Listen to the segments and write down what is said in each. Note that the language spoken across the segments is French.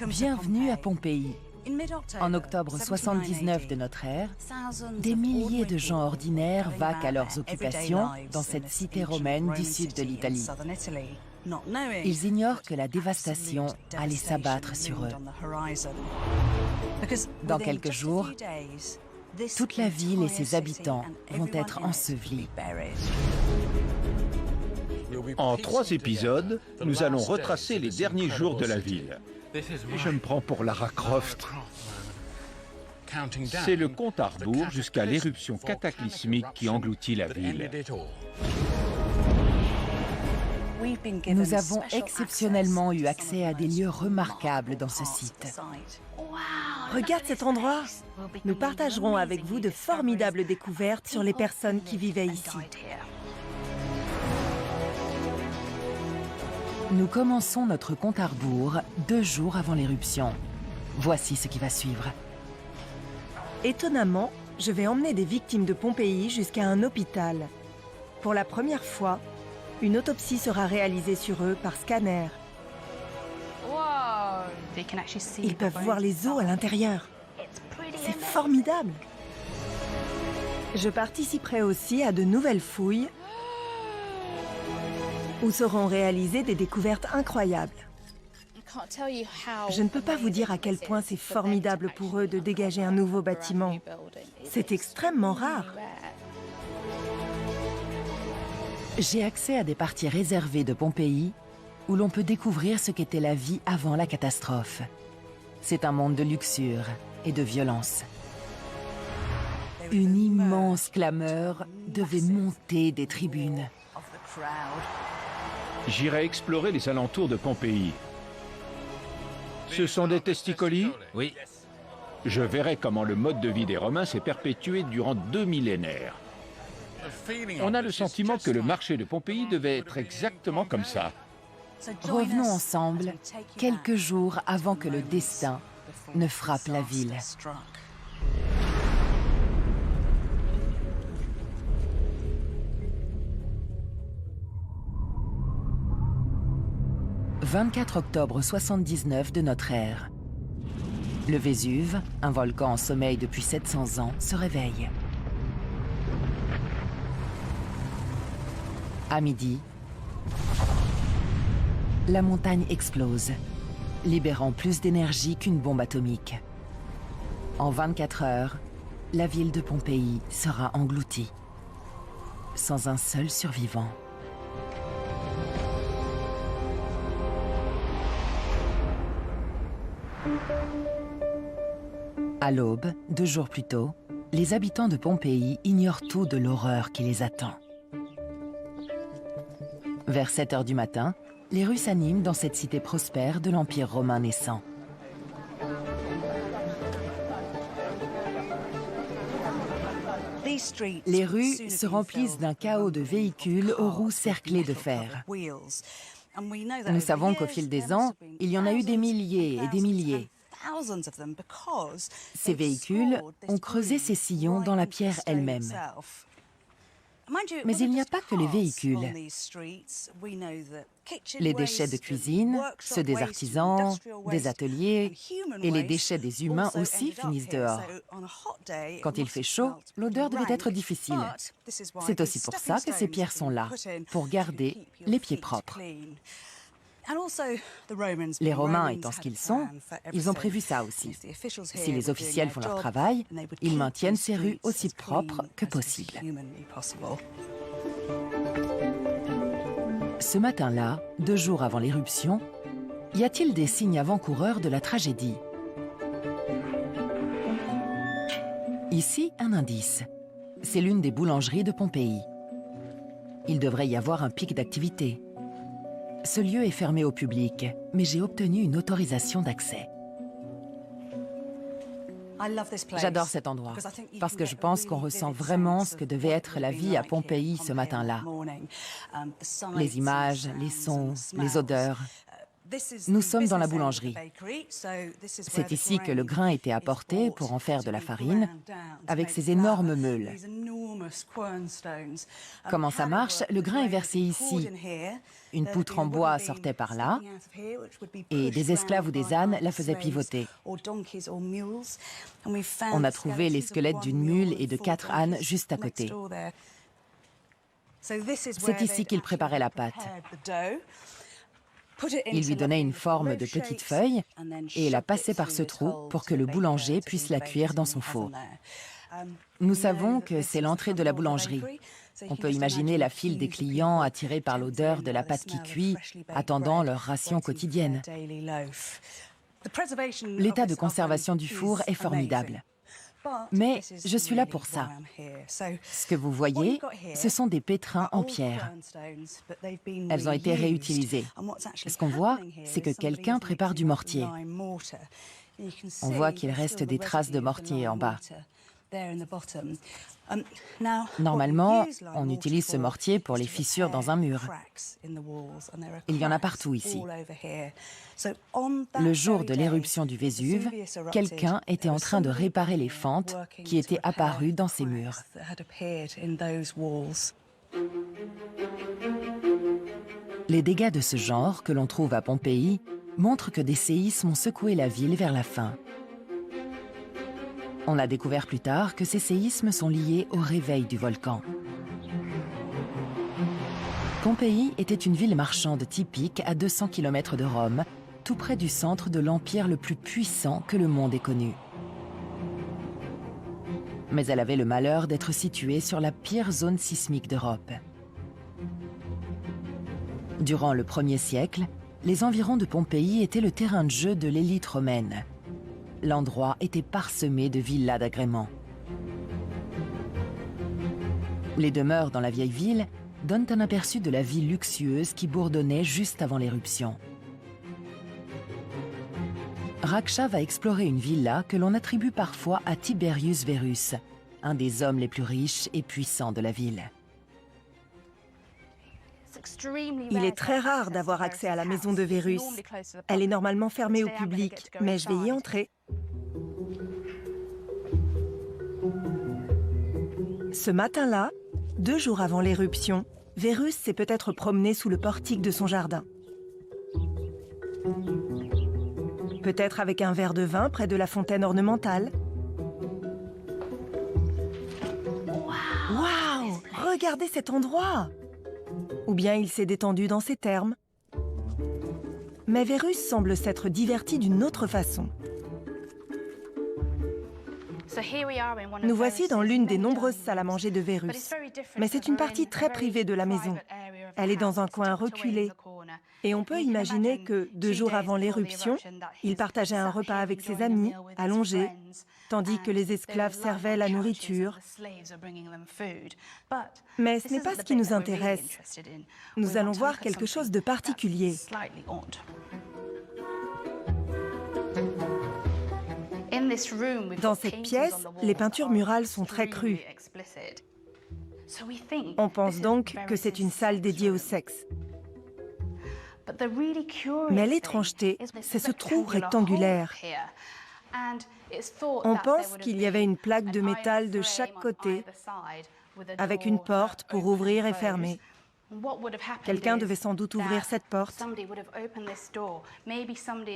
Bienvenue à Pompéi. En octobre 79 de notre ère, des milliers de gens ordinaires vaquent à leurs occupations dans cette cité romaine du sud de l'Italie. Ils ignorent que la dévastation allait s'abattre sur eux. Dans quelques jours, toute la ville et ses habitants vont être ensevelis. En 3 épisodes, nous allons retracer les derniers jours de la ville. Je me prends pour Lara Croft. C'est le compte à rebours jusqu'à l'éruption cataclysmique qui engloutit la ville. Nous avons exceptionnellement eu accès à des lieux remarquables dans ce site. Regarde cet endroit. Nous partagerons avec vous de formidables découvertes sur les personnes qui vivaient ici. Nous commençons notre compte à rebours 2 jours avant l'éruption. Voici ce qui va suivre. Étonnamment, je vais emmener des victimes de Pompéi jusqu'à un hôpital. Pour la première fois, une autopsie sera réalisée sur eux par scanner. Ils peuvent voir les os à l'intérieur. C'est formidable. Je participerai aussi à de nouvelles fouilles où seront réalisées des découvertes incroyables. Je ne peux pas vous dire à quel point c'est formidable pour eux de dégager un nouveau bâtiment. C'est extrêmement rare. J'ai accès à des parties réservées de Pompéi où l'on peut découvrir ce qu'était la vie avant la catastrophe. C'est un monde de luxure et de violence. Une immense clameur devait monter des tribunes. J'irai explorer les alentours de Pompéi. Ce sont des testicoli? Oui. Je verrai comment le mode de vie des Romains s'est perpétué durant 2 millénaires. On a le sentiment que le marché de Pompéi devait être exactement comme ça. Revenons ensemble quelques jours avant que le destin ne frappe la ville. 24 octobre 79 de notre ère. Le Vésuve, un volcan en sommeil depuis 700 ans, se réveille. À midi, la montagne explose, libérant plus d'énergie qu'une bombe atomique. En 24 heures, la ville de Pompéi sera engloutie, sans un seul survivant. À l'aube, 2 jours plus tôt, les habitants de Pompéi ignorent tout de l'horreur qui les attend. Vers 7 heures du matin, les rues s'animent dans cette cité prospère de l'Empire romain naissant. Les rues se remplissent d'un chaos de véhicules aux roues cerclées de fer. Nous savons qu'au fil des ans, il y en a eu des milliers et des milliers. Ces véhicules ont creusé ces sillons dans la pierre elle-même. Mais il n'y a pas que les véhicules. Les déchets de cuisine, ceux des artisans, des ateliers et les déchets des humains aussi finissent dehors. Quand il fait chaud, l'odeur devait être difficile. C'est aussi pour ça que ces pierres sont là, pour garder les pieds propres. Les Romains étant ce qu'ils sont, ils ont prévu ça aussi. Si les officiels font leur travail, ils maintiennent ces rues aussi propres que possible. Ce matin-là, 2 jours avant l'éruption, y a-t-il des signes avant-coureurs de la tragédie? Ici, un indice. C'est l'une des boulangeries de Pompéi. Il devrait y avoir un pic d'activité. Ce lieu est fermé au public, mais j'ai obtenu une autorisation d'accès. J'adore cet endroit, parce que je pense qu'on ressent vraiment ce que devait être la vie à Pompéi ce matin-là. Les images, les sons, les odeurs. Nous sommes dans la boulangerie. C'est ici que le grain était apporté pour en faire de la farine, avec ces énormes meules. Comment ça marche? Le grain est versé ici. Une poutre en bois sortait par là, et des esclaves ou des ânes la faisaient pivoter. On a trouvé les squelettes d'une mule et de 4 ânes juste à côté. C'est ici qu'ils préparaient la pâte. Il lui donnait une forme de petite feuille et la passait par ce trou pour que le boulanger puisse la cuire dans son four. Nous savons que c'est l'entrée de la boulangerie. On peut imaginer la file des clients attirés par l'odeur de la pâte qui cuit, attendant leur ration quotidienne. L'état de conservation du four est formidable. Mais je suis là pour ça. Ce que vous voyez, ce sont des pétrins en pierre. Elles ont été réutilisées. Ce qu'on voit, c'est que quelqu'un prépare du mortier. On voit qu'il reste des traces de mortier en bas. Normalement, on utilise ce mortier pour les fissures dans un mur. Il y en a partout ici. Le jour de l'éruption du Vésuve, quelqu'un était en train de réparer les fentes qui étaient apparues dans ces murs. Les dégâts de ce genre que l'on trouve à Pompéi montrent que des séismes ont secoué la ville vers la fin. On a découvert plus tard que ces séismes sont liés au réveil du volcan. Pompéi était une ville marchande typique à 200 km de Rome, tout près du centre de l'empire le plus puissant que le monde ait connu. Mais elle avait le malheur d'être située sur la pire zone sismique d'Europe. Durant le 1er siècle, les environs de Pompéi étaient le terrain de jeu de l'élite romaine. L'endroit était parsemé de villas d'agrément. Les demeures dans la vieille ville donnent un aperçu de la vie luxueuse qui bourdonnait juste avant l'éruption. Raksha va explorer une villa que l'on attribue parfois à Tiberius Verus, un des hommes les plus riches et puissants de la ville. Il est très rare d'avoir accès à la maison de Verus. Elle est normalement fermée au public, mais je vais y entrer. Ce matin-là, 2 jours avant l'éruption, Verus s'est peut-être promené sous le portique de son jardin. Peut-être avec un verre de vin près de la fontaine ornementale. Waouh! Regardez cet endroit! Ou bien il s'est détendu dans ces termes. Mais Verus semble s'être diverti d'une autre façon. Nous voici dans l'une des nombreuses salles à manger de Verus. Mais c'est une partie très privée de la maison. Elle est dans un coin reculé. Et on peut imaginer que, 2 jours avant l'éruption, il partageait un repas avec ses amis, allongés, tandis que les esclaves servaient la nourriture. Mais ce n'est pas ce qui nous intéresse. Nous allons voir quelque chose de particulier. Dans cette pièce, les peintures murales sont très crues. On pense donc que c'est une salle dédiée au sexe. Mais l'étrangeté, c'est ce trou rectangulaire. On pense qu'il y avait une plaque de métal de chaque côté, avec une porte pour ouvrir et fermer. Quelqu'un devait sans doute ouvrir cette porte.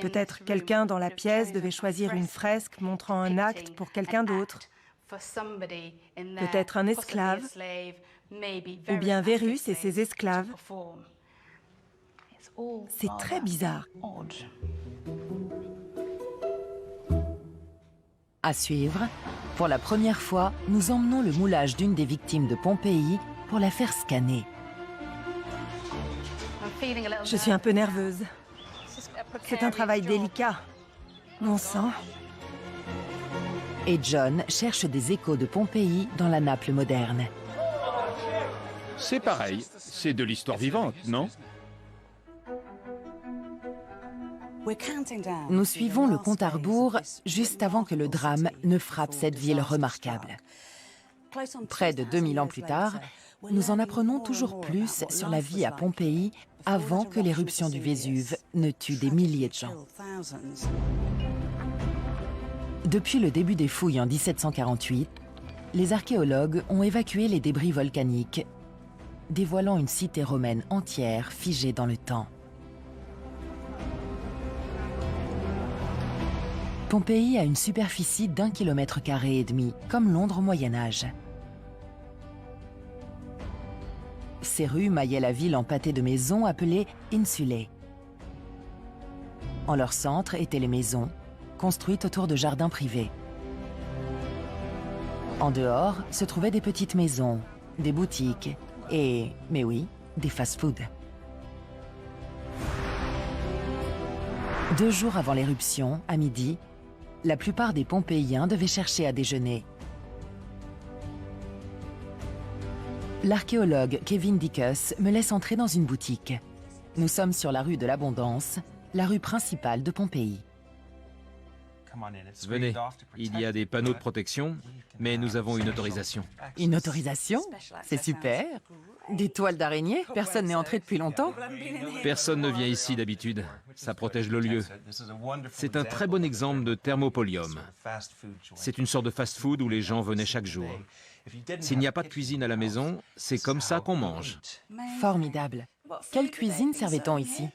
Peut-être quelqu'un dans la pièce devait choisir une fresque montrant un acte pour quelqu'un d'autre. Peut-être un esclave, ou bien Verus et ses esclaves. C'est très bizarre. À suivre, pour la première fois, nous emmenons le moulage d'une des victimes de Pompéi pour la faire scanner. Je suis un peu nerveuse. C'est un travail délicat. Bon sang. Et John cherche des échos de Pompéi dans la Naples moderne. C'est pareil, c'est de l'histoire vivante, non? Nous suivons le compte à rebours juste avant que le drame ne frappe cette ville remarquable. Près de 2000 ans plus tard, nous en apprenons toujours plus sur la vie à Pompéi avant que l'éruption du Vésuve ne tue des milliers de gens. Depuis le début des fouilles en 1748, les archéologues ont évacué les débris volcaniques, dévoilant une cité romaine entière figée dans le temps. Pompéi a une superficie d'1,5 km², comme Londres au Moyen-Âge. Ces rues maillaient la ville en pâté de maisons appelées insulae. En leur centre étaient les maisons, construites autour de jardins privés. En dehors se trouvaient des petites maisons, des boutiques et, mais oui, des fast-foods. 2 jours avant l'éruption, à midi, la plupart des Pompéiens devaient chercher à déjeuner. L'archéologue Kevin Dickus me laisse entrer dans une boutique. Nous sommes sur la rue de l'Abondance, la rue principale de Pompéi. Venez, il y a des panneaux de protection, mais nous avons une autorisation. Une autorisation? C'est super! Des toiles d'araignée? Personne n'est entré depuis longtemps? Personne ne vient ici d'habitude, ça protège le lieu. C'est un très bon exemple de thermopolium. C'est une sorte de fast-food où les gens venaient chaque jour. S'il n'y a pas de cuisine à la maison, c'est comme ça qu'on mange. Formidable! Quelle cuisine servait-on ici?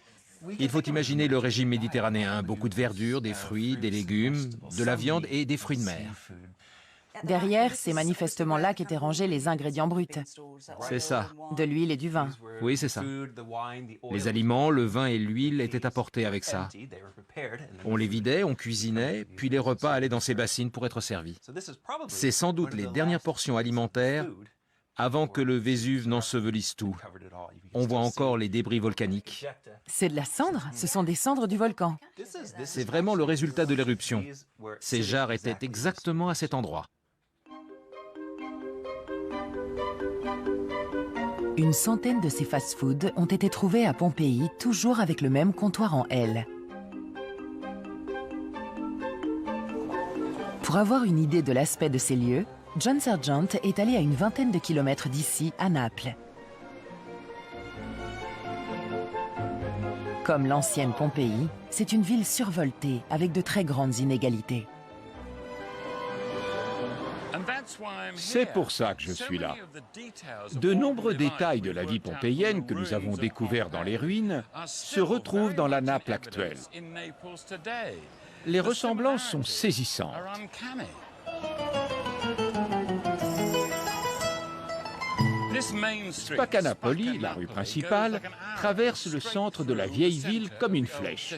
Il faut imaginer le régime méditerranéen, beaucoup de verdure, des fruits, des légumes, de la viande et des fruits de mer. Derrière, c'est manifestement là qu'étaient rangés les ingrédients bruts. C'est ça. De l'huile et du vin. Oui, c'est ça. Les aliments, le vin et l'huile étaient apportés avec ça. On les vidait, on cuisinait, puis les repas allaient dans ces bassines pour être servis. C'est sans doute les dernières portions alimentaires avant que le Vésuve n'ensevelisse tout. On voit encore les débris volcaniques. C'est de la cendre? Ce sont des cendres du volcan. C'est vraiment le résultat de l'éruption. Ces jarres étaient exactement à cet endroit. Une centaine de ces fast-foods ont été trouvés à Pompéi, toujours avec le même comptoir en L. Pour avoir une idée de l'aspect de ces lieux, John Sergeant est allé à une vingtaine de kilomètres d'ici, à Naples. Comme l'ancienne Pompéi, c'est une ville survoltée avec de très grandes inégalités. C'est pour ça que je suis là. De nombreux détails de la vie pompéienne que nous avons découverts dans les ruines se retrouvent dans la Naples actuelle. Les ressemblances sont saisissantes. Spaccanapoli, la rue principale, traverse le centre de la vieille ville comme une flèche,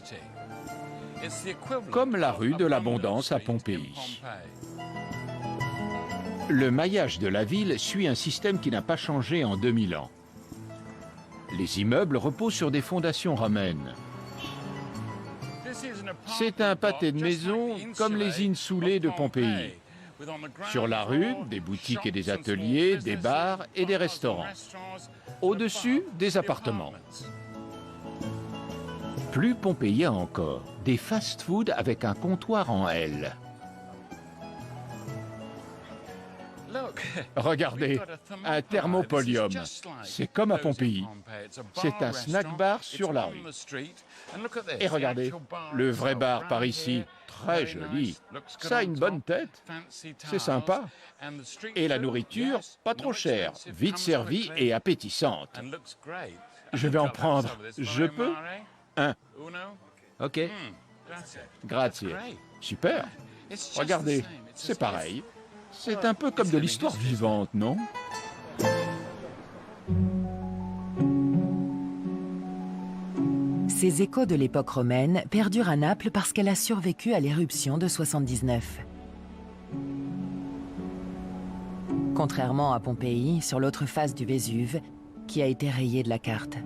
comme la rue de l'Abondance à Pompéi. Le maillage de la ville suit un système qui n'a pas changé en 2000 ans. Les immeubles reposent sur des fondations romaines. C'est un pâté de maisons comme les insulae de Pompéi. Sur la rue, des boutiques et des ateliers, des bars et des restaurants. Au-dessus, des appartements. Plus pompéien encore, des fast-foods avec un comptoir en L. Regardez, un thermopolium. C'est comme à Pompéi. C'est un snack bar sur la rue. Et regardez, le vrai bar par ici, très joli. Ça a une bonne tête. C'est sympa. Et la nourriture, pas trop chère, vite servie et appétissante. Je vais en prendre. Je peux? Un. Ok. Grazie. Super. Regardez, c'est pareil. C'est un peu comme de l'histoire vivante, non? Ces échos de l'époque romaine perdurent à Naples parce qu'elle a survécu à l'éruption de 79. Contrairement à Pompéi, sur l'autre face du Vésuve, qui a été rayée de la carte.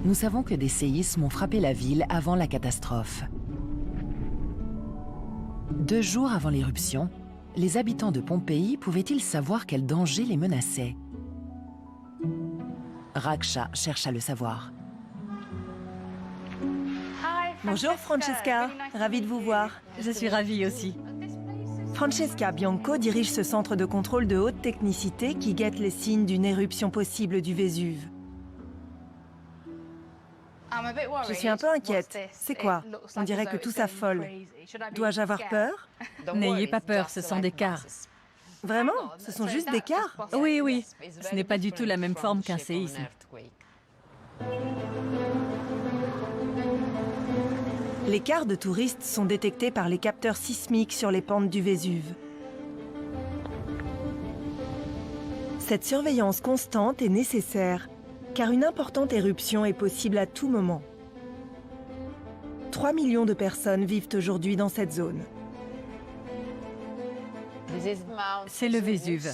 Nous savons que des séismes ont frappé la ville avant la catastrophe. 2 jours avant l'éruption, les habitants de Pompéi pouvaient-ils savoir quel danger les menaçait? Raksha cherche à le savoir. Bonjour Francesca, ravie de vous voir. Je suis ravie aussi. Francesca Bianco dirige ce centre de contrôle de haute technicité qui guette les signes d'une éruption possible du Vésuve. Je suis un peu inquiète. C'est quoi? On dirait que tout s'affole. Dois-je avoir peur? N'ayez pas peur, ce sont des quarts. Vraiment? Ce sont juste des quarts? Oui, oui, ce n'est pas du tout la même forme qu'un séisme. Les quarts de touristes sont détectés par les capteurs sismiques sur les pentes du Vésuve. Cette surveillance constante est nécessaire, car une importante éruption est possible à tout moment. 3 millions de personnes vivent aujourd'hui dans cette zone. C'est le Vésuve.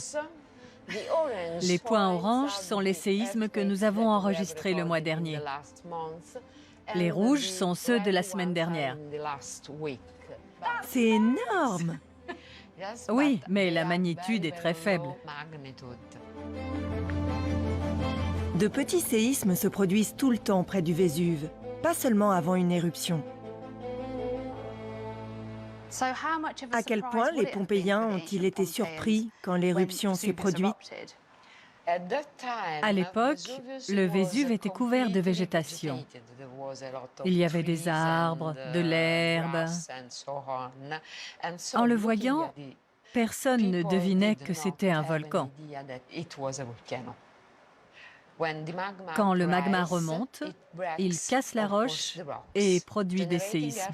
Les points oranges sont les séismes que nous avons enregistrés le mois dernier. Les rouges sont ceux de la semaine dernière. C'est énorme! Oui, mais la magnitude est très faible. De petits séismes se produisent tout le temps près du Vésuve, pas seulement avant une éruption. À quel point les Pompéiens ont-ils été surpris quand l'éruption s'est produite? À l'époque, le Vésuve était couvert de végétation. Il y avait des arbres, de l'herbe. En le voyant, personne ne devinait que c'était un volcan. Quand le magma remonte, il casse la roche et produit des séismes.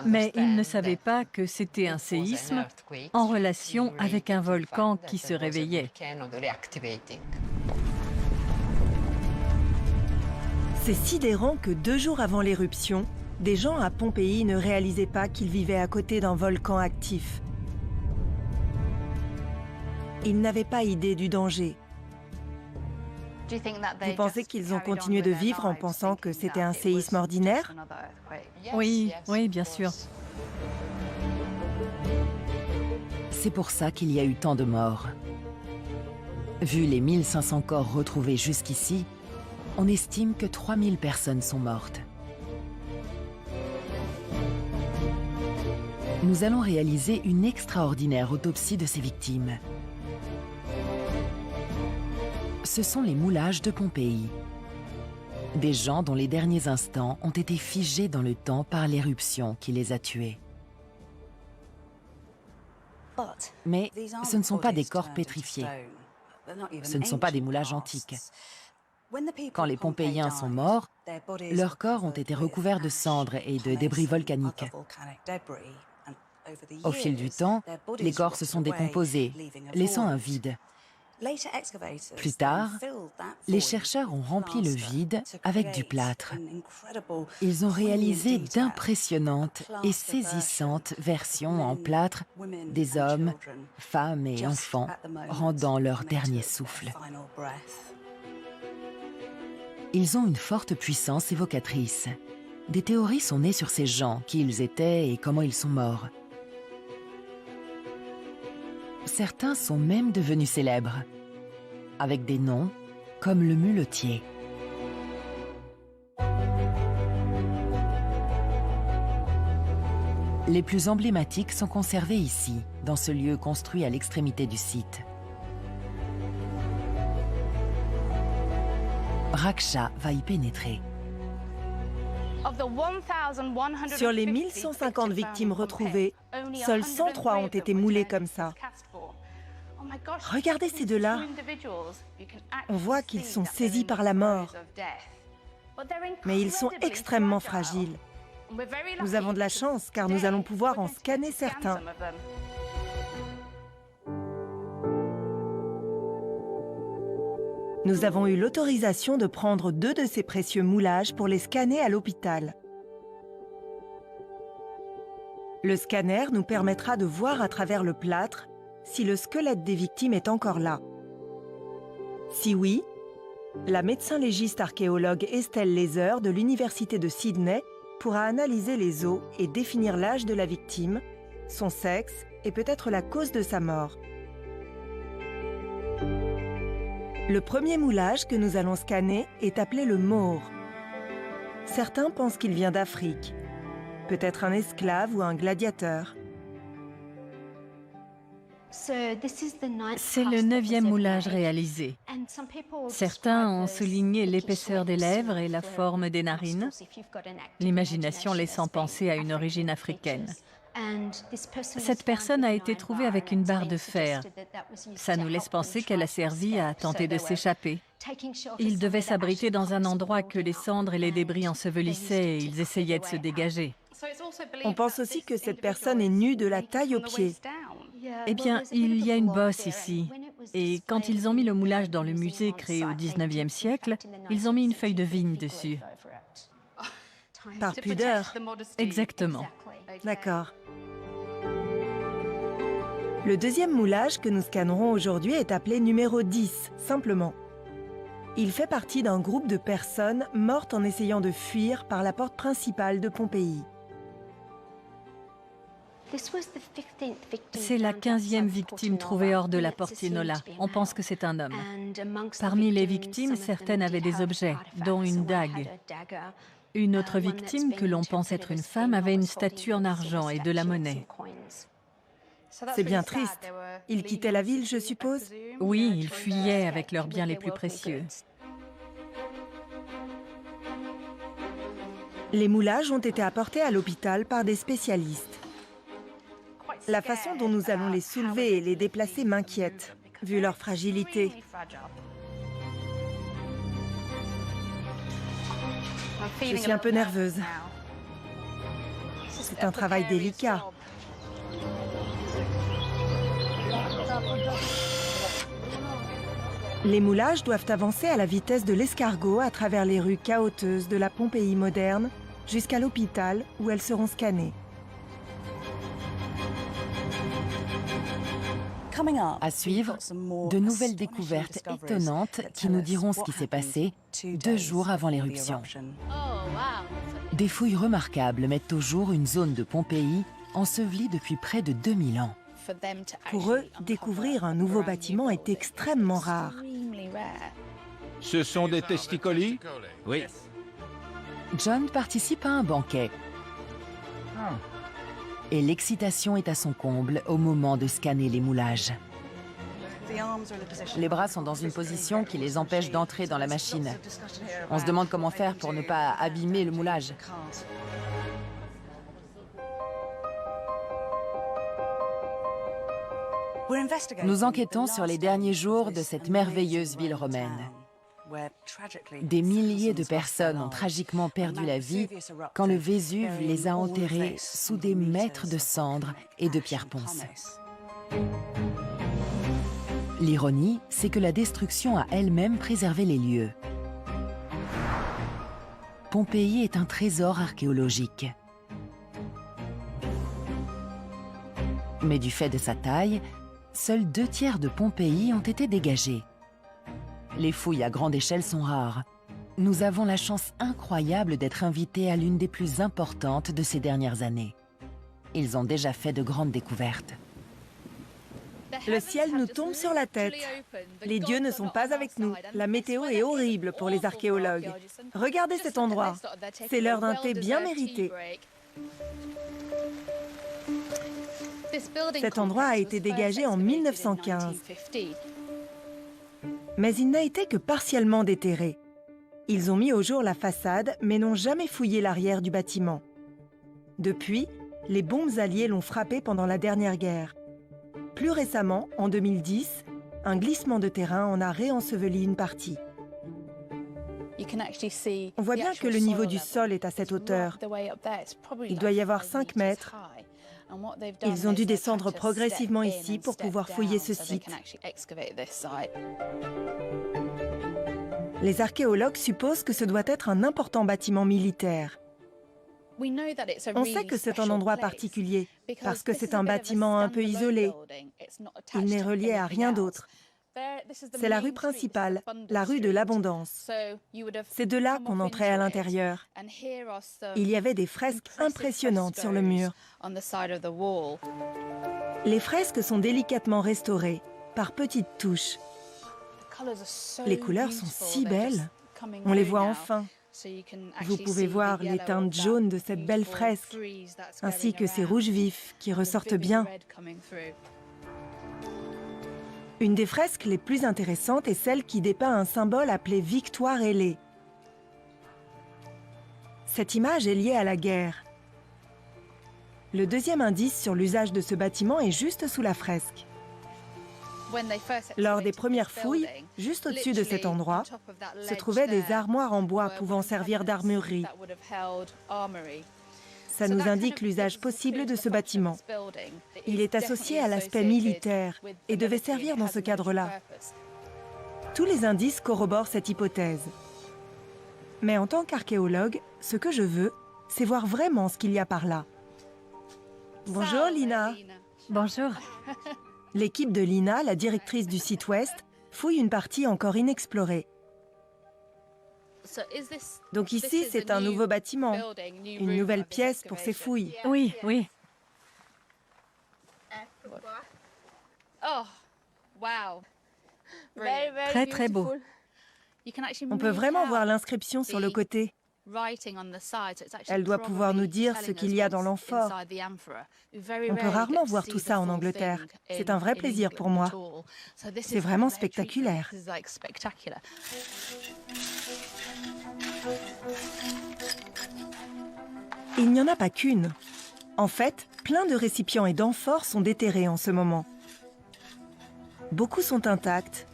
Mais ils ne savaient pas que c'était un séisme en relation avec un volcan qui se réveillait. C'est sidérant que 2 jours avant l'éruption, des gens à Pompéi ne réalisaient pas qu'ils vivaient à côté d'un volcan actif. Ils n'avaient pas idée du danger. Vous pensez qu'ils ont continué de vivre en pensant que c'était un séisme ordinaire? Oui, oui, bien sûr. C'est pour ça qu'il y a eu tant de morts. Vu les 1500 corps retrouvés jusqu'ici, on estime que 3000 personnes sont mortes. Nous allons réaliser une extraordinaire autopsie de ces victimes. Ce sont les moulages de Pompéi. Des gens dont les derniers instants ont été figés dans le temps par l'éruption qui les a tués. Mais ce ne sont pas des corps pétrifiés. Ce ne sont pas des moulages antiques. Quand les Pompéiens sont morts, leurs corps ont été recouverts de cendres et de débris volcaniques. Au fil du temps, les corps se sont décomposés, laissant un vide. Plus tard, les chercheurs ont rempli le vide avec du plâtre. Ils ont réalisé d'impressionnantes et saisissantes versions en plâtre des hommes, femmes et enfants rendant leur dernier souffle. Ils ont une forte puissance évocatrice. Des théories sont nées sur ces gens, qui ils étaient et comment ils sont morts. Certains sont même devenus célèbres, avec des noms comme le muletier. Les plus emblématiques sont conservés ici, dans ce lieu construit à l'extrémité du site. Raksha va y pénétrer. Sur les 1150 victimes retrouvées, seuls 103 ont été moulés comme ça. Regardez ces deux-là. On voit qu'ils sont saisis par la mort. Mais ils sont extrêmement fragiles. Nous avons de la chance car nous allons pouvoir en scanner certains. Nous avons eu l'autorisation de prendre 2 de ces précieux moulages pour les scanner à l'hôpital. Le scanner nous permettra de voir à travers le plâtre si le squelette des victimes est encore là. Si oui, la médecin légiste archéologue Estelle Laser de l'Université de Sydney pourra analyser les os et définir l'âge de la victime, son sexe et peut-être la cause de sa mort. Le premier moulage que nous allons scanner est appelé le Maure. Certains pensent qu'il vient d'Afrique, peut-être un esclave ou un gladiateur. C'est le 9e moulage réalisé. Certains ont souligné l'épaisseur des lèvres et la forme des narines, l'imagination laissant penser à une origine africaine. Cette personne a été trouvée avec une barre de fer. Ça nous laisse penser qu'elle a servi à tenter de s'échapper. Ils devaient s'abriter dans un endroit que les cendres et les débris ensevelissaient et ils essayaient de se dégager. On pense aussi que cette personne est nue de la taille aux pieds. Eh bien, il y a une bosse ici. Et quand ils ont mis le moulage dans le musée créé au 19e siècle, ils ont mis une feuille de vigne dessus. Par pudeur. Exactement. D'accord. Le deuxième moulage que nous scannerons aujourd'hui est appelé numéro 10, simplement. Il fait partie d'un groupe de personnes mortes en essayant de fuir par la porte principale de Pompéi. C'est la 15e victime trouvée hors de la Portienola. On pense que c'est un homme. Parmi les victimes, certaines avaient des objets, dont une dague. Une autre victime, que l'on pense être une femme, avait une statue en argent et de la monnaie. C'est bien triste. Ils quittaient la ville, je suppose? Oui, ils fuyaient avec leurs biens les plus précieux. Les moulages ont été apportés à l'hôpital par des spécialistes. La façon dont nous allons les soulever et les déplacer m'inquiète, vu leur fragilité. Je suis un peu nerveuse. C'est un travail délicat. Les moulages doivent avancer à la vitesse de l'escargot à travers les rues chaotiques de la Pompéi moderne jusqu'à l'hôpital où elles seront scannées. À suivre, de nouvelles découvertes étonnantes qui nous diront ce qui s'est passé 2 jours avant l'éruption. Des fouilles remarquables mettent au jour une zone de Pompéi ensevelie depuis près de 2000 ans. Pour eux, découvrir un nouveau bâtiment est extrêmement rare. Ce sont des testicolis? Oui. John participe à un banquet. Et l'excitation est à son comble au moment de scanner les moulages. Les bras sont dans une position qui les empêche d'entrer dans la machine. On se demande comment faire pour ne pas abîmer le moulage. Nous enquêtons sur les derniers jours de cette merveilleuse ville romaine. Des milliers de personnes ont tragiquement perdu la vie quand le Vésuve les a enterrés sous des mètres de cendres et de pierres ponces. L'ironie, c'est que la destruction a elle-même préservé les lieux. Pompéi est un trésor archéologique. Mais du fait de sa taille, seuls 2/3 de Pompéi ont été dégagés. Les fouilles à grande échelle sont rares. Nous avons la chance incroyable d'être invités à l'une des plus importantes de ces dernières années. Ils ont déjà fait de grandes découvertes. Le ciel nous tombe sur la tête. Les dieux ne sont pas avec nous. La météo est horrible pour les archéologues. Regardez cet endroit. C'est l'heure d'un thé bien mérité. Cet endroit a été dégagé en 1915. Mais il n'a été que partiellement déterré. Ils ont mis au jour la façade, mais n'ont jamais fouillé l'arrière du bâtiment. Depuis, les bombes alliées l'ont frappé pendant la dernière guerre. Plus récemment, en 2010, un glissement de terrain en a réenseveli une partie. On voit bien que le niveau du sol est à cette hauteur. Il doit y avoir 5 mètres. Ils ont dû descendre progressivement ici pour pouvoir fouiller ce site. Les archéologues supposent que ce doit être un important bâtiment militaire. On sait que c'est un endroit particulier parce que c'est un bâtiment un peu isolé. Il n'est relié à rien d'autre. C'est la rue principale, la rue de l'Abondance. C'est de là qu'on entrait à l'intérieur. Il y avait des fresques impressionnantes sur le mur. Les fresques sont délicatement restaurées, par petites touches. Les couleurs sont si belles. On les voit enfin. Vous pouvez voir les teintes jaunes de cette belle fresque, ainsi que ces rouges vifs qui ressortent bien. Une des fresques les plus intéressantes est celle qui dépeint un symbole appelé Victoire ailée. Cette image est liée à la guerre. Le deuxième indice sur l'usage de ce bâtiment est juste sous la fresque. Lors des premières fouilles, juste au-dessus de cet endroit, se trouvaient des armoires en bois pouvant servir d'armurerie. Ça nous indique l'usage possible de ce bâtiment. Il est associé à l'aspect militaire et devait servir dans ce cadre-là. Tous les indices corroborent cette hypothèse. Mais en tant qu'archéologue, ce que je veux, c'est voir vraiment ce qu'il y a par là. Bonjour Lina. Bonjour. L'équipe de Lina, la directrice du site Ouest, fouille une partie encore inexplorée. Donc ici, c'est un nouveau bâtiment, une nouvelle pièce pour ces fouilles. Oui, oui. Très, très beau. On peut vraiment voir l'inscription sur le côté. Elle doit pouvoir nous dire ce qu'il y a dans l'amphore. On peut rarement voir tout ça en Angleterre. C'est un vrai plaisir pour moi. C'est vraiment spectaculaire. Il n'y en a pas qu'une. En fait, plein de récipients et d'amphores sont déterrés en ce moment. Beaucoup sont intacts.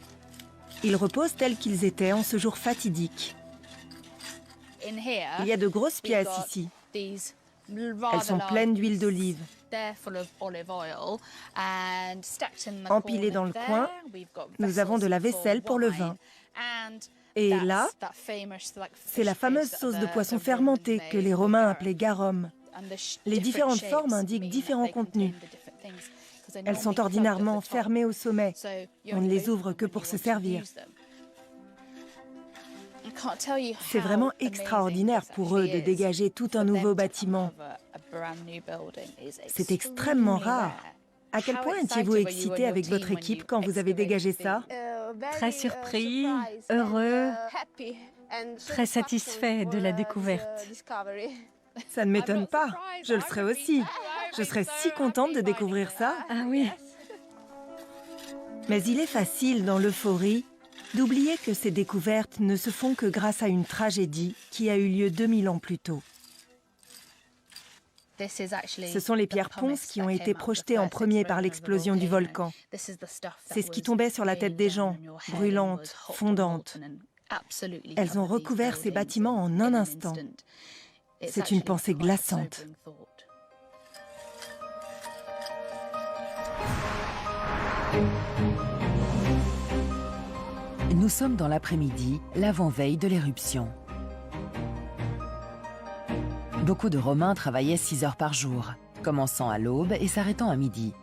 Ils reposent tels qu'ils étaient en ce jour fatidique. Il y a de grosses pièces ici. Elles sont pleines d'huile d'olive. Empilées dans le coin, nous avons de la vaisselle pour le vin. Et là, c'est la fameuse sauce de poisson fermentée que les Romains appelaient garum. Les différentes formes indiquent différents contenus. Elles sont ordinairement fermées au sommet. On ne les ouvre que pour se servir. C'est vraiment extraordinaire pour eux de dégager tout un nouveau bâtiment. C'est extrêmement rare. À quel point étiez-vous excité avec votre équipe quand vous avez dégagé ça? Très surpris, heureux, très satisfait de la découverte. Ça ne m'étonne pas. Je le serais aussi. Je serais si contente de découvrir ça. Ah oui. Mais il est facile, dans l'euphorie, d'oublier que ces découvertes ne se font que grâce à une tragédie qui a eu lieu 2000 ans plus tôt. Ce sont les pierres ponces qui ont été projetées en premier par l'explosion du volcan. C'est ce qui tombait sur la tête des gens, brûlantes, fondantes. Elles ont recouvert ces bâtiments en un instant. C'est une pensée glaçante. Nous sommes dans l'après-midi, l'avant-veille de l'éruption. Beaucoup de Romains travaillaient 6 heures par jour, commençant à l'aube et s'arrêtant à midi.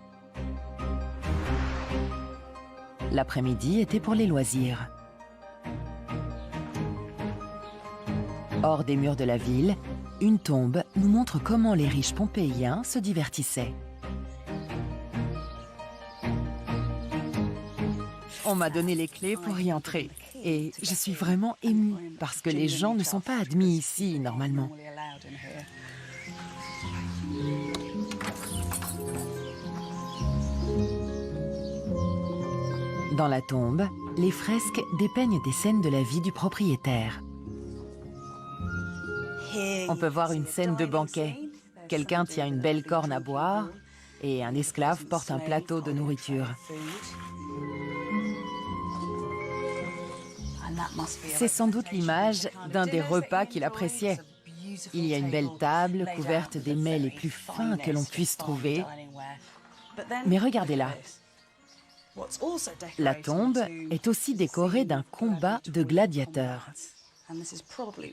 L'après-midi était pour les loisirs. Hors des murs de la ville, une tombe nous montre comment les riches pompéiens se divertissaient. On m'a donné les clés pour y entrer. Et je suis vraiment émue parce que les gens ne sont pas admis ici normalement. Dans la tombe, les fresques dépeignent des scènes de la vie du propriétaire. On peut voir une scène de banquet. Quelqu'un tient une belle corne à boire et un esclave porte un plateau de nourriture. C'est sans doute l'image d'un des repas qu'il appréciait. Il y a une belle table couverte des mets les plus fins que l'on puisse trouver. Mais regardez-là. La tombe est aussi décorée d'un combat de gladiateurs.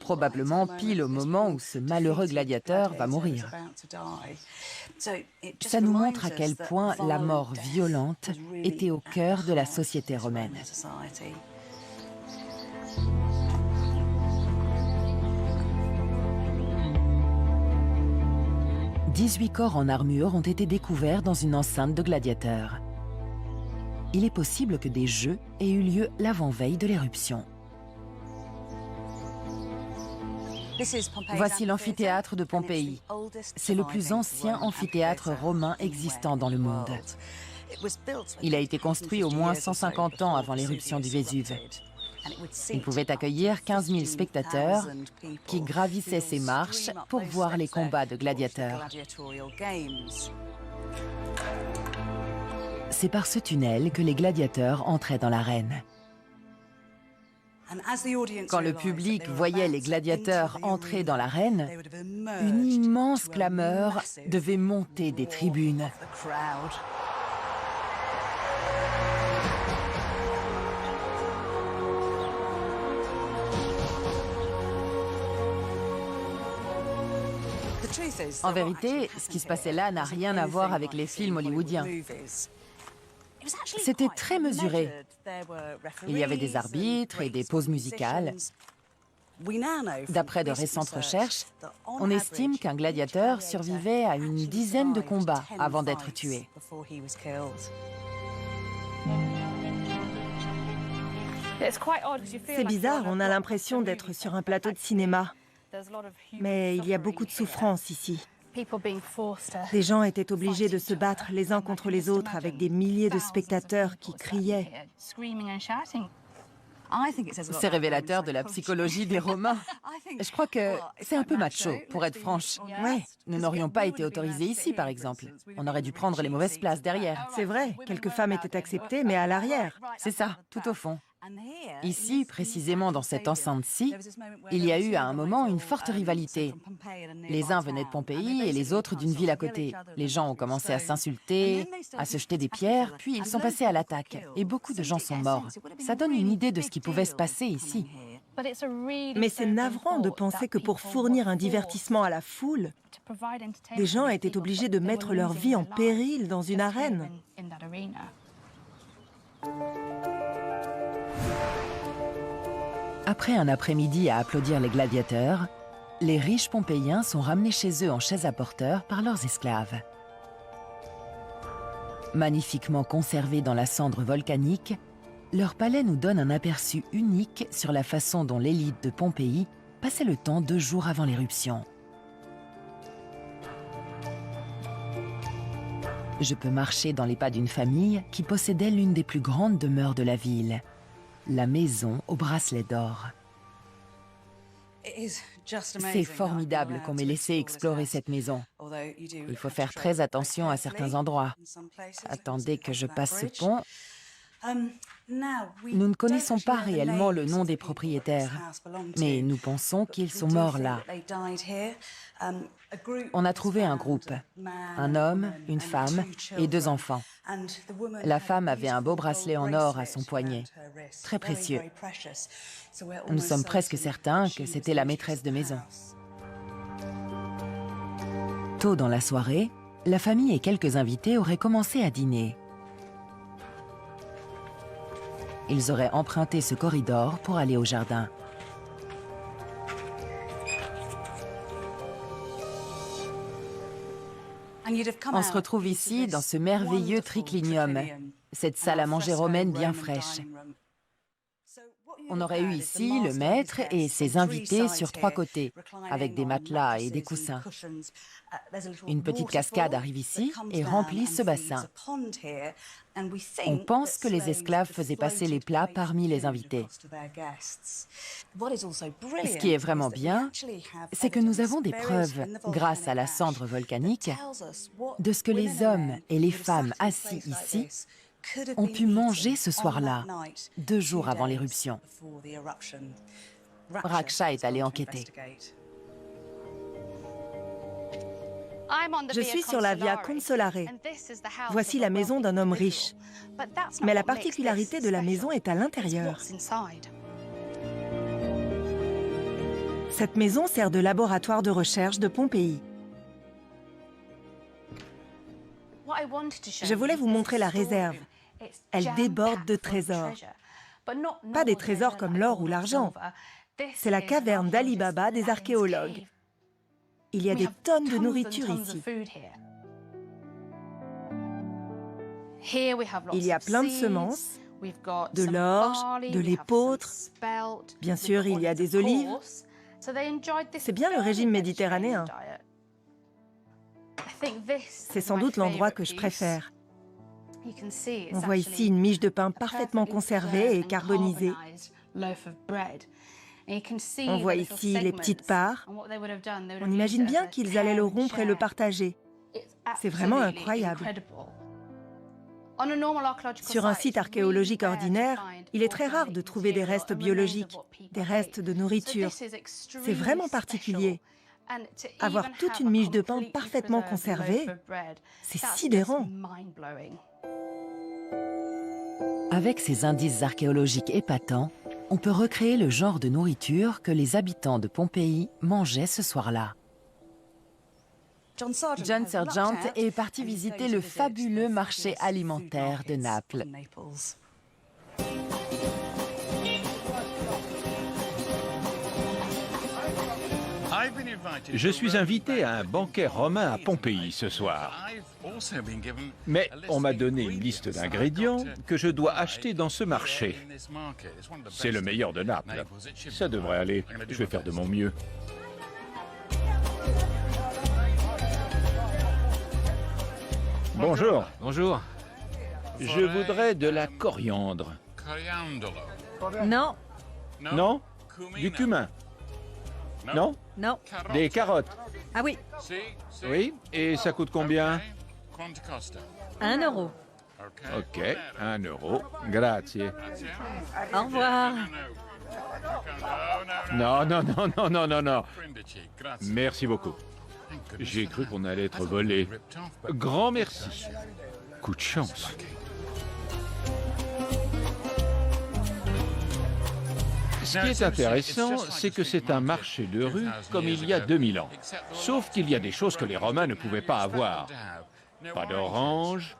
Probablement pile au moment où ce malheureux gladiateur va mourir. Ça nous montre à quel point la mort violente était au cœur de la société romaine. 18 corps en armure ont été découverts dans une enceinte de gladiateurs. Il est possible que des jeux aient eu lieu l'avant-veille de l'éruption. Voici l'amphithéâtre de Pompéi. C'est le plus ancien amphithéâtre romain existant dans le monde. Il a été construit au moins 150 ans avant l'éruption du Vésuve. Il pouvait accueillir 15 000 spectateurs qui gravissaient ces marches pour voir les combats de gladiateurs. C'est par ce tunnel que les gladiateurs entraient dans l'arène. Quand le public voyait les gladiateurs entrer dans l'arène, une immense clameur devait monter des tribunes. En vérité, ce qui se passait là n'a rien à voir avec les films hollywoodiens. C'était très mesuré. Il y avait des arbitres et des pauses musicales. D'après de récentes recherches, on estime qu'un gladiateur survivait à une dizaine de combats avant d'être tué. C'est bizarre, on a l'impression d'être sur un plateau de cinéma. Mais il y a beaucoup de souffrance ici. Des gens étaient obligés de se battre les uns contre les autres avec des milliers de spectateurs qui criaient. C'est révélateur de la psychologie des Romains. Je crois que c'est un peu macho, pour être franche. Ouais, Nous n'aurions pas été autorisés ici, par exemple. On aurait dû prendre les mauvaises places derrière. c'est vrai, quelques femmes étaient acceptées, mais à l'arrière. C'est ça, tout au fond. Ici, précisément dans cette enceinte-ci, il y a eu à un moment une forte rivalité. Les uns venaient de Pompéi et les autres d'une ville à côté. Les gens ont commencé à s'insulter, à se jeter des pierres, puis ils sont passés à l'attaque. Et beaucoup de gens sont morts. Ça donne une idée de ce qui pouvait se passer ici. Mais c'est navrant de penser que pour fournir un divertissement à la foule, des gens étaient obligés de mettre leur vie en péril dans une arène. Après un après-midi à applaudir les gladiateurs, les riches Pompéiens sont ramenés chez eux en chaise à porteurs par leurs esclaves. Magnifiquement conservés dans la cendre volcanique, leur palais nous donne un aperçu unique sur la façon dont l'élite de Pompéi passait le temps 2 jours avant l'éruption. Je peux marcher dans les pas d'une famille qui possédait l'une des plus grandes demeures de la ville, la maison au bracelet d'or. C'est formidable qu'on m'ait laissé explorer cette maison. Il faut faire très attention à certains endroits. Attendez que je passe ce pont. Nous ne connaissons pas réellement le nom des propriétaires, mais nous pensons qu'ils sont morts là. On a trouvé un groupe, un homme, une femme et 2 enfants. La femme avait un beau bracelet en or à son poignet, très précieux. Nous sommes presque certains que c'était la maîtresse de maison. Tôt dans la soirée, la famille et quelques invités auraient commencé à dîner. Ils auraient emprunté ce corridor pour aller au jardin. On se retrouve ici dans ce merveilleux triclinium, cette salle à manger romaine bien fraîche. On aurait eu ici le maître et ses invités sur 3 côtés, avec des matelas et des coussins. Une petite cascade arrive ici et remplit ce bassin. On pense que les esclaves faisaient passer les plats parmi les invités. Ce qui est vraiment bien, c'est que nous avons des preuves, grâce à la cendre volcanique, de ce que les hommes et les femmes assis ici ont pu manger ce soir-là, 2 jours avant l'éruption. Raksha est allé enquêter. Je suis sur la Via Consolare. Voici la maison d'un homme riche. Mais la particularité de la maison est à l'intérieur. Cette maison sert de laboratoire de recherche de Pompéi. Je voulais vous montrer la réserve. Elle déborde de trésors. Pas des trésors comme l'or ou l'argent. C'est la caverne d'Ali Baba des archéologues. Il y a des tonnes de nourriture ici. Il y a plein de semences, de l'orge, de l'épeautre. Bien sûr, il y a des olives. C'est bien le régime méditerranéen. C'est sans doute l'endroit que je préfère. On voit ici une miche de pain parfaitement conservée et carbonisée. On voit ici les petites parts. On imagine bien qu'ils allaient le rompre et le partager. C'est vraiment incroyable. Sur un site archéologique ordinaire, il est très rare de trouver des restes biologiques, des restes de nourriture. C'est vraiment particulier. Avoir toute une miche de pain parfaitement conservée, c'est sidérant. Avec ces indices archéologiques épatants, on peut recréer le genre de nourriture que les habitants de Pompéi mangeaient ce soir-là. John Sergeant est parti visiter le fabuleux marché alimentaire de Naples. Je suis invité à un banquet romain à Pompéi ce soir. Mais on m'a donné une liste d'ingrédients que je dois acheter dans ce marché. C'est le meilleur de Naples. Ça devrait aller. Je vais faire de mon mieux. Bonjour. Bonjour. Je voudrais de la coriandre. Non, Non? Du cumin? Non? non. Des carottes? Ah oui, Oui? Et ça coûte combien? 1 euro. Ok, 1 euro. Grazie. Au revoir. Non, non, non, non, non, non, non. Merci beaucoup. J'ai cru qu'on allait être volé. Grand merci. Coup de chance. Ce qui est intéressant, c'est que c'est un marché de rue comme il y a 2000 ans. Sauf qu'il y a des choses que les Romains ne pouvaient pas avoir. Pas d'oranges.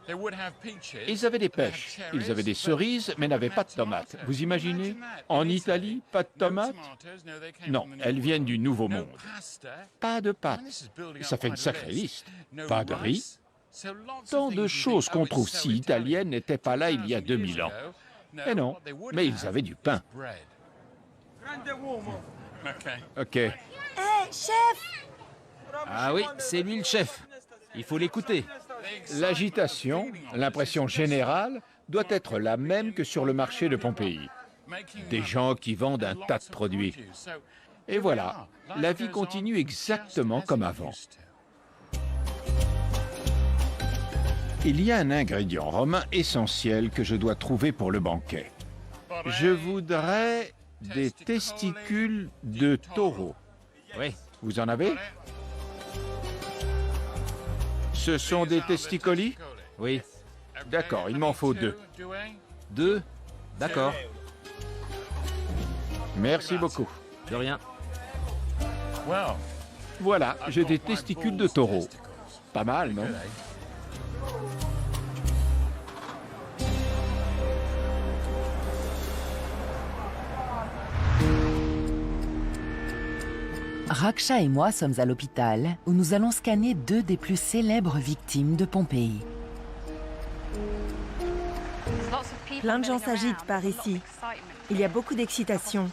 Ils avaient des pêches. Ils avaient des cerises, mais n'avaient pas de tomates. Vous imaginez? En Italie, pas de tomates? Non, elles viennent du Nouveau Monde. Pas de pâtes. Ça fait une sacrée liste. Pas de riz. Tant de choses qu'on trouve si italiennes n'étaient pas là il y a 2000 ans. Eh non, mais ils avaient du pain. Ok. Hé, chef! Ah oui, c'est lui le chef. Il faut l'écouter. L'agitation, l'impression générale, doit être la même que sur le marché de Pompéi. Des gens qui vendent un tas de produits. Et voilà, la vie continue exactement comme avant. Il y a un ingrédient romain essentiel que je dois trouver pour le banquet. Je voudrais des testicules de taureau. Oui. Vous en avez? Ce sont des testicolis? Oui. D'accord, il m'en faut 2. 2? D'accord. Merci beaucoup. De rien. Voilà, j'ai des testicules de taureau. Pas mal, non? Raksha et moi sommes à l'hôpital où nous allons scanner 2 des plus célèbres victimes de Pompéi. Plein de gens s'agitent par ici. Il y a beaucoup d'excitation.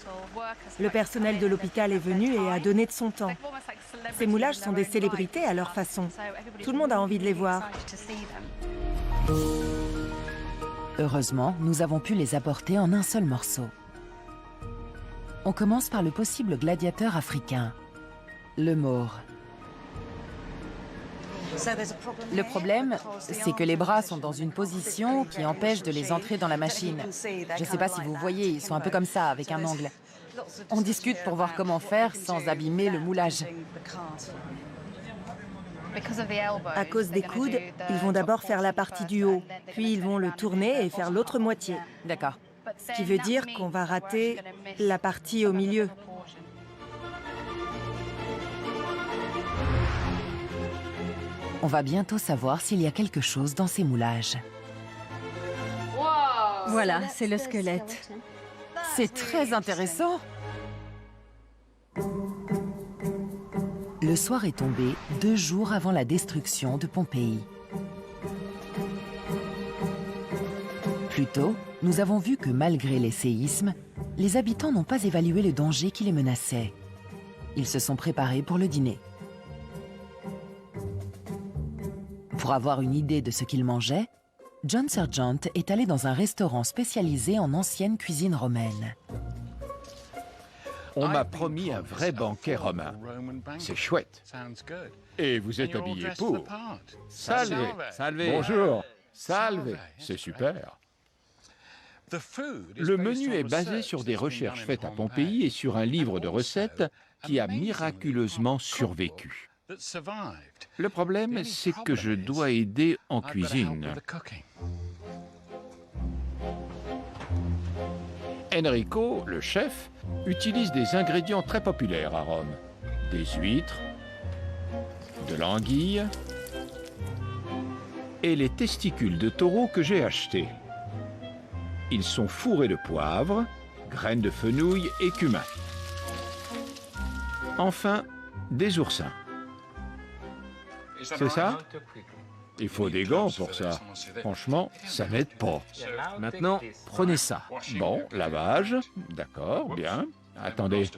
Le personnel de l'hôpital est venu et a donné de son temps. Ces moulages sont des célébrités à leur façon. Tout le monde a envie de les voir. Heureusement, nous avons pu les apporter en un seul morceau. On commence par le possible gladiateur africain, le Maure. Le problème, c'est que les bras sont dans une position qui empêche de les entrer dans la machine. Je ne sais pas si vous voyez, ils sont un peu comme ça, avec un angle. On discute pour voir comment faire sans abîmer le moulage. À cause des coudes, ils vont d'abord faire la partie du haut, puis ils vont le tourner et faire l'autre moitié. D'accord. Ce qui veut dire qu'on va rater la partie au milieu. On va bientôt savoir s'il y a quelque chose dans ces moulages. Voilà, c'est le squelette. C'est très intéressant. Le soir est tombé 2 jours avant la destruction de Pompéi. Plus tôt, nous avons vu que malgré les séismes, les habitants n'ont pas évalué le danger qui les menaçait. Ils se sont préparés pour le dîner. Pour avoir une idée de ce qu'ils mangeaient, John Sergeant est allé dans un restaurant spécialisé en ancienne cuisine romaine. On m'a promis un vrai banquet romain. C'est chouette. Et vous êtes habillé pour. Salve. Salve. Bonjour. Salve. C'est super. Le menu est basé sur des recherches faites à Pompéi et sur un livre de recettes qui a miraculeusement survécu. Le problème, c'est que je dois aider en cuisine. Enrico, le chef, utilise des ingrédients très populaires à Rome. Des huîtres, de l'anguille et les testicules de taureau que j'ai achetés. Ils sont fourrés de poivre, graines de fenouil et cumin. Enfin, des oursins. C'est ça? Il faut des gants pour ça. Franchement, ça n'aide pas. Maintenant, prenez ça. Bon, lavage. D'accord, bien. Attendez.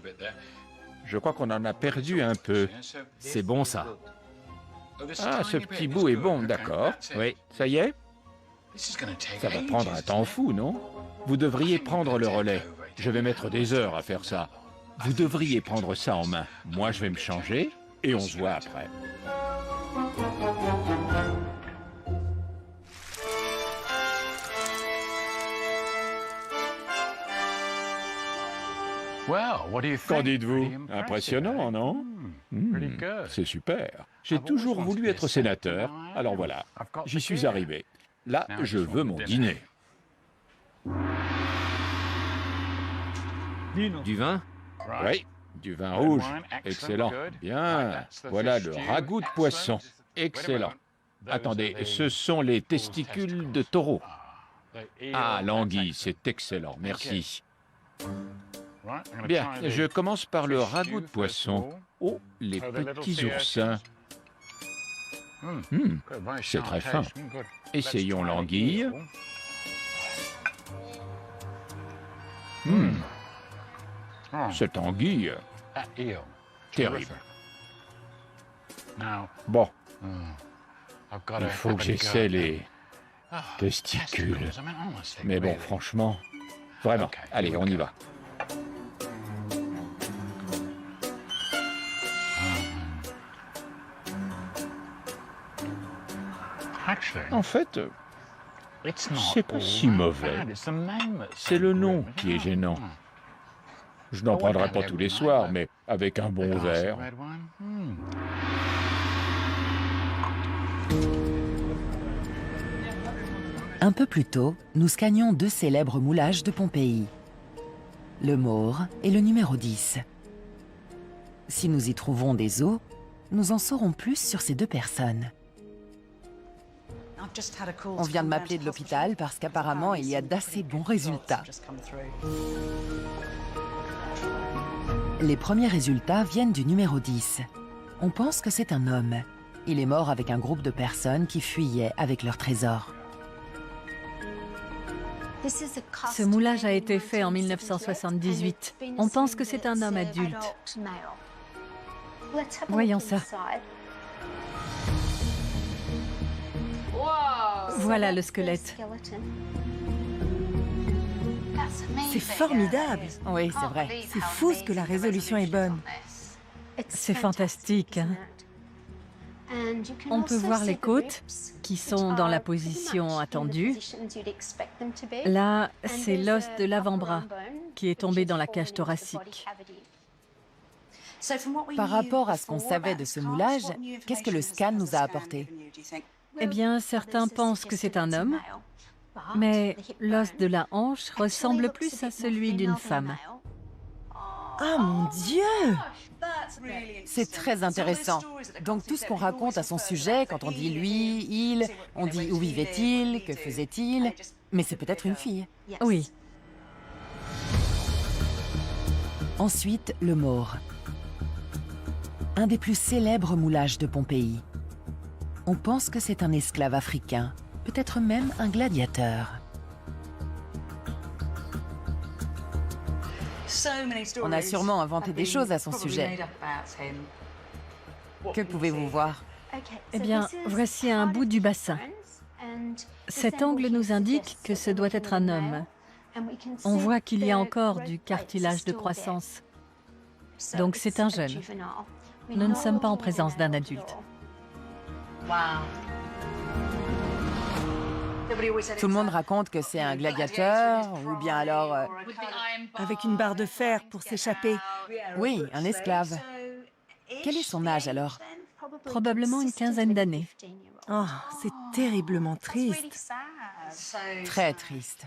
Je crois qu'on en a perdu un peu. C'est bon, ça. Ah, ce petit bout est bon, d'accord. Oui. Ça y est? Ça va prendre un temps fou, non? Vous devriez prendre le relais. Je vais mettre des heures à faire ça. Vous devriez prendre ça en main. Moi, je vais me changer et on se voit après. Qu'en dites-vous? Impressionnant, non? C'est super. J'ai toujours voulu être sénateur, alors voilà, j'y suis arrivé. Là, je veux mon dîner. Du vin? Oui, du vin rouge. Excellent. Bien. Voilà le ragoût de poisson. Excellent. Attendez, ce sont les testicules de taureau. Ah, l'anguille, c'est excellent. Merci. Bien, je commence par le ragoût de poisson. Oh, les petits oursins. C'est très fin. Essayons l'anguille. Cette anguille, terrible. Bon, il faut que j'essaie les testicules. Mais bon, franchement, vraiment, allez, on y va. En fait, c'est pas si mauvais. C'est le nom qui est gênant. Je n'en prendrai pas tous les soirs, mais avec un bon verre. Un peu plus tôt, nous scannions deux célèbres moulages de Pompéi, le Maure et le numéro 10. Si nous y trouvons des os, nous en saurons plus sur ces deux personnes. On vient de m'appeler de l'hôpital parce qu'apparemment, il y a d'assez bons résultats. Les premiers résultats viennent du numéro 10. On pense que c'est un homme. Il est mort avec un groupe de personnes qui fuyaient avec leur trésor. Ce moulage a été fait en 1978. On pense que c'est un homme adulte. Voyons ça. Voilà le squelette. C'est formidable. Oui, c'est vrai. C'est fou ce que la résolution est bonne. C'est fantastique. Hein? On peut voir les côtes qui sont dans la position attendue. Là, c'est l'os de l'avant-bras qui est tombé dans la cage thoracique. Par rapport à ce qu'on savait de ce moulage, qu'est-ce que le scan nous a apporté? Eh bien, certains pensent que c'est un homme, mais l'os de la hanche ressemble plus à celui d'une femme. Ah mon Dieu! C'est très intéressant. Donc tout ce qu'on raconte à son sujet, quand on dit lui, il, on dit où vivait-il, que faisait-il, mais c'est peut-être une fille. Oui. Ensuite, le Maure. Un des plus célèbres moulages de Pompéi. On pense que c'est un esclave africain, peut-être même un gladiateur. On a sûrement inventé des choses à son sujet. Que pouvez-vous voir? Eh bien, voici un bout du bassin. Cet angle nous indique que ce doit être un homme. On voit qu'il y a encore du cartilage de croissance. Donc c'est un jeune. Nous ne sommes pas en présence d'un adulte. Tout le monde raconte que c'est un gladiateur, ou bien alors... Avec une barre de fer pour s'échapper. Oui, un esclave. Quel est son âge alors? Probablement une quinzaine d'années. Oh, c'est terriblement triste. Très triste.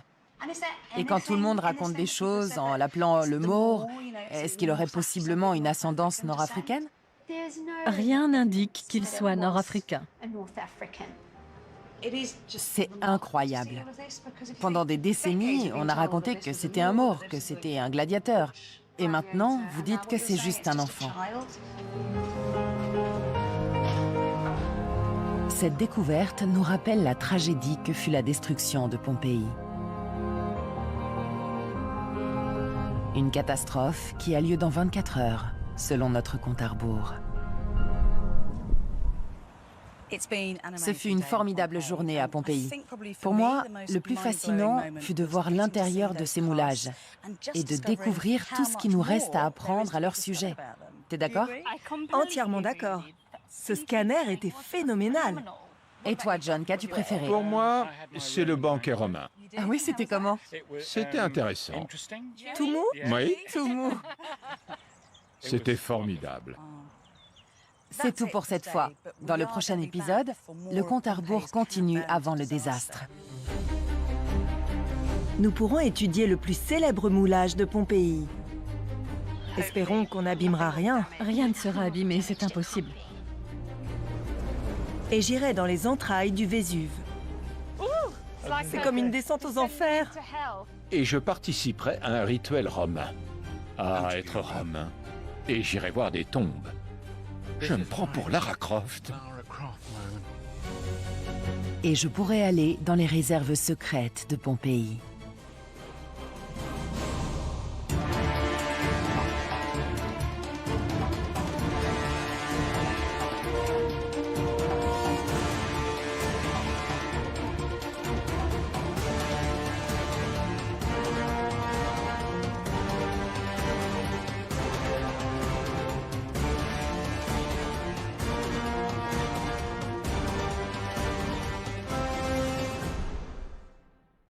Et quand tout le monde raconte des choses en l'appelant le Maure, est-ce qu'il aurait possiblement une ascendance nord-africaine? Rien n'indique qu'il soit nord-africain. C'est incroyable. Pendant des décennies, on a raconté que c'était un Maure, que c'était un gladiateur. Et maintenant, vous dites que c'est juste un enfant. Cette découverte nous rappelle la tragédie que fut la destruction de Pompéi. Une catastrophe qui a lieu dans 24 heures, selon notre compte à rebours. Ce fut une formidable journée à Pompéi. Pour moi, le plus fascinant fut de voir l'intérieur de ces moulages et de découvrir tout ce qui nous reste à apprendre à leur sujet. T'es d'accord? Entièrement d'accord. Ce scanner était phénoménal. Et toi, John, qu'as-tu préféré? Pour moi, c'est le banquet romain. Ah oui, c'était comment? C'était intéressant. Tout mou? Oui, Tout mou. c'était formidable. C'est tout pour cette fois. Dans le prochain épisode, le compte à rebours continue avant le désastre. Nous pourrons étudier le plus célèbre moulage de Pompéi. Espérons qu'on n'abîmera rien. Rien ne sera abîmé, c'est impossible. Et j'irai dans les entrailles du Vésuve. C'est comme une descente aux enfers. Et je participerai à un rituel romain. À être romain. Et j'irai voir des tombes. Je me prends pour Lara Croft. Et je pourrai aller dans les réserves secrètes de Pompéi.